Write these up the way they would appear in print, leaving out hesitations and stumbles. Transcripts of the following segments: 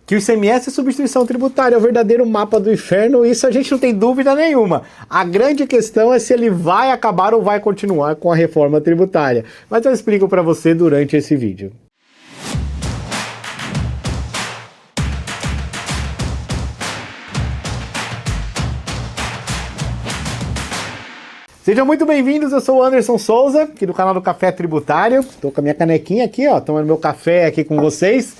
que o ICMS é substituição tributária, é o verdadeiro mapa do inferno, isso a gente não tem dúvida nenhuma. A grande questão é se ele vai acabar ou vai continuar com a reforma tributária. Mas eu explico para você durante esse vídeo. Sejam muito bem-vindos, eu sou o Anderson Souza, aqui do canal do Café Tributário. Estou com a minha canequinha aqui, ó, tomando meu café aqui com vocês.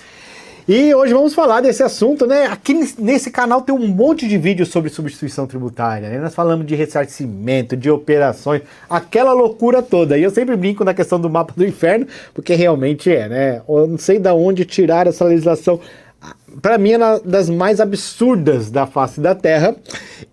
E hoje vamos falar desse assunto, né? Aqui nesse canal tem um monte de vídeos sobre substituição tributária, né? Nós falamos de ressarcimento, de operações, aquela loucura toda. E eu sempre brinco na questão do mapa do inferno, porque realmente é, né? Eu não sei de onde tirar essa legislação. Para mim é uma das mais absurdas da face da Terra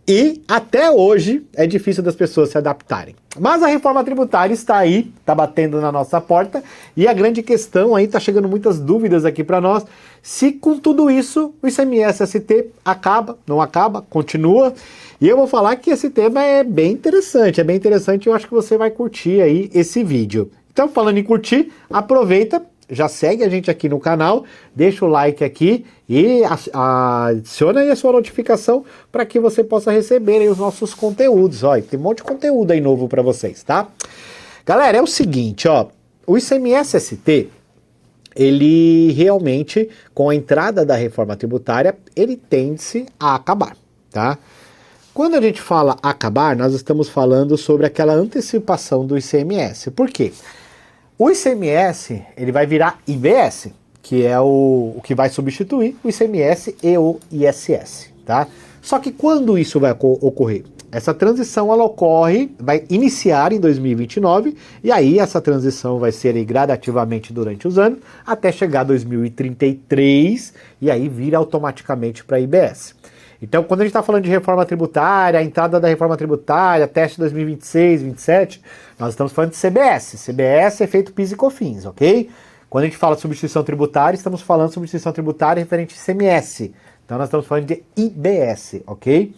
e até hoje é difícil das pessoas se adaptarem. Mas a reforma tributária está aí, está batendo na nossa porta e a grande questão aí, está chegando muitas dúvidas aqui para nós, se com tudo isso o ICMS-ST acaba, não acaba, continua. E eu vou falar que esse tema é bem interessante e eu acho que você vai curtir aí esse vídeo. Então, falando em curtir, aproveita, já segue a gente aqui no canal, deixa o like aqui e adiciona aí a sua notificação para que você possa receber aí os nossos conteúdos. Ó, tem um monte de conteúdo aí novo para vocês, tá? Galera, é o seguinte, ó, o ICMS-ST, ele realmente, com a entrada da reforma tributária, ele tende-se a acabar, tá? Quando a gente fala acabar, nós estamos falando sobre aquela antecipação do ICMS. Por quê? O ICMS, ele vai virar IBS, que é o que vai substituir o ICMS e o ISS, tá? Só que quando isso vai ocorrer? Essa transição, ela ocorre, vai iniciar em 2029, e aí essa transição vai ser aí gradativamente durante os anos, até chegar a 2033, e aí vira automaticamente para IBS. Então, quando a gente está falando de reforma tributária, a entrada da reforma tributária, teste 2026, 2027, nós estamos falando de CBS. CBS é feito PIS e COFINS, ok? Quando a gente fala de substituição tributária, estamos falando de substituição tributária referente a ICMS. Então, nós estamos falando de IBS, ok?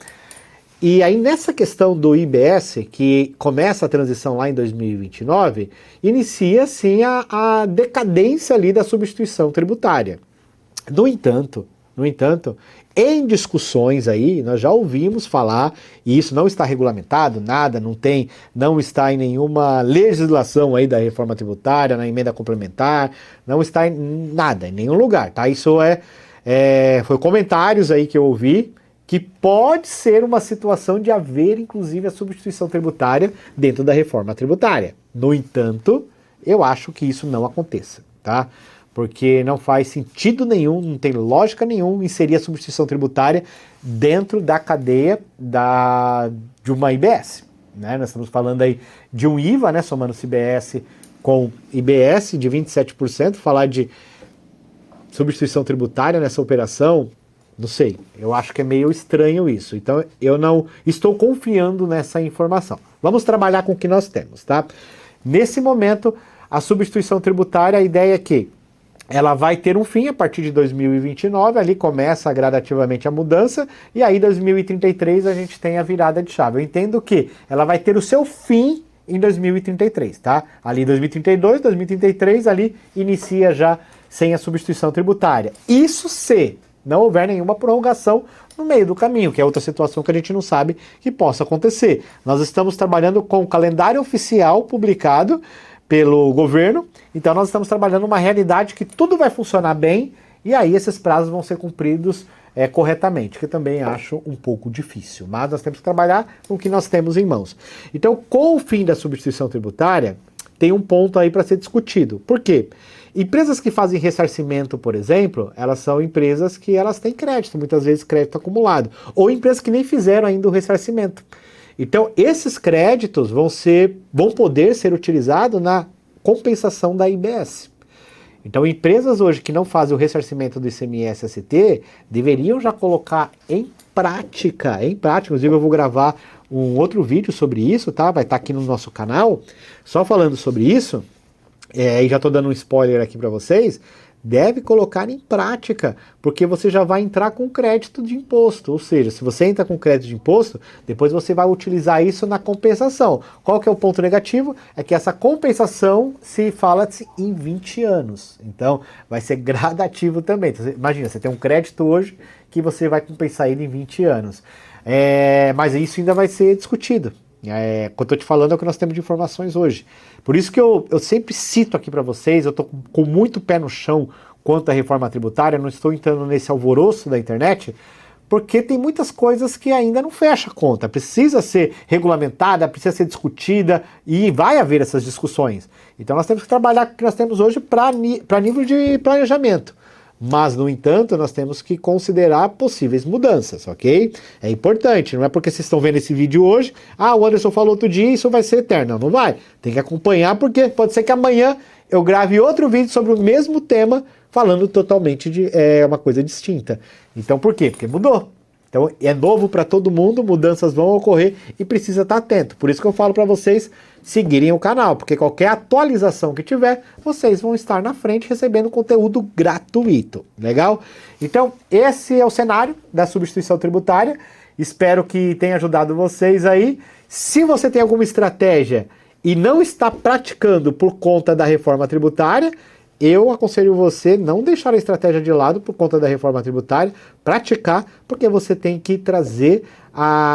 E aí, nessa questão do IBS, que começa a transição lá em 2029, inicia, sim, a decadência ali da substituição tributária. No entanto, em discussões aí, nós já ouvimos falar, e isso não está regulamentado, nada, não está em nenhuma legislação aí da reforma tributária, na emenda complementar, não está em nada, em nenhum lugar, tá? Isso foi comentários aí que eu ouvi, que pode ser uma situação de haver, inclusive, a substituição tributária dentro da reforma tributária. No entanto, eu acho que isso não aconteça, tá? Porque não faz sentido nenhum, não tem lógica nenhuma inserir a substituição tributária dentro da cadeia de uma IBS, né? Nós estamos falando aí de um IVA, né, somando CBS com IBS de 27%, falar de substituição tributária nessa operação, não sei, eu acho que é meio estranho isso, então eu não estou confiando nessa informação. Vamos trabalhar com o que nós temos, tá? Nesse momento, a substituição tributária, a ideia é que ela vai ter um fim a partir de 2029, ali começa gradativamente a mudança, e aí 2033 a gente tem a virada de chave. Eu entendo que ela vai ter o seu fim em 2033, tá? Ali 2032, 2033, ali inicia já sem a substituição tributária. Isso se não houver nenhuma prorrogação no meio do caminho, que é outra situação que a gente não sabe que possa acontecer. Nós estamos trabalhando com o calendário oficial publicado pelo governo, então nós estamos trabalhando uma realidade que tudo vai funcionar bem e aí esses prazos vão ser cumpridos corretamente, que eu também acho um pouco difícil, mas nós temos que trabalhar com o que nós temos em mãos. Então, com o fim da substituição tributária, tem um ponto aí para ser discutido. Por quê? Empresas que fazem ressarcimento, por exemplo, elas são empresas que elas têm crédito, muitas vezes crédito acumulado, ou empresas que nem fizeram ainda o ressarcimento. Então, esses créditos vão poder ser utilizados na compensação da IBS. Então, empresas hoje que não fazem o ressarcimento do ICMS-ST deveriam já colocar em prática, inclusive eu vou gravar um outro vídeo sobre isso, tá? Vai estar aqui no nosso canal, só falando sobre isso, e já estou dando um spoiler aqui para vocês, deve colocar em prática, porque você já vai entrar com crédito de imposto, ou seja, se você entra com crédito de imposto, depois você vai utilizar isso na compensação. Qual que é o ponto negativo? É que essa compensação se fala em 20 anos, então vai ser gradativo também. Então, imagina, você tem um crédito hoje que você vai compensar ele em 20 anos, mas isso ainda vai ser discutido. O que eu estou te falando é o que nós temos de informações hoje. Por isso que eu sempre cito aqui para vocês, eu estou com muito pé no chão quanto à reforma tributária, não estou entrando nesse alvoroço da internet, porque tem muitas coisas que ainda não fecha a conta, precisa ser regulamentada, precisa ser discutida e vai haver essas discussões. Então nós temos que trabalhar com o que nós temos hoje para nível de planejamento. Mas, no entanto, nós temos que considerar possíveis mudanças, ok? É importante, não é porque vocês estão vendo esse vídeo hoje, o Anderson falou outro dia, isso vai ser eterno. Não vai. Tem que acompanhar, porque pode ser que amanhã eu grave outro vídeo sobre o mesmo tema, falando totalmente de uma coisa distinta. Então, por quê? Porque mudou. Então, é novo para todo mundo, mudanças vão ocorrer e precisa estar atento. Por isso que eu falo para vocês seguirem o canal, porque qualquer atualização que tiver, vocês vão estar na frente recebendo conteúdo gratuito. Legal? Então, esse é o cenário da substituição tributária. Espero que tenha ajudado vocês aí. Se você tem alguma estratégia e não está praticando por conta da reforma tributária, eu aconselho você não deixar a estratégia de lado por conta da reforma tributária, praticar, porque você tem que trazer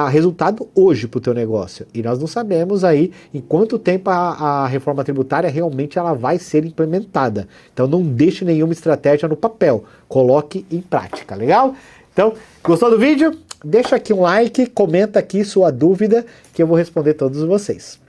resultado hoje para o teu negócio. E nós não sabemos aí em quanto tempo a reforma tributária realmente ela vai ser implementada. Então não deixe nenhuma estratégia no papel, coloque em prática, legal? Então, gostou do vídeo? Deixa aqui um like, comenta aqui sua dúvida que eu vou responder todos vocês.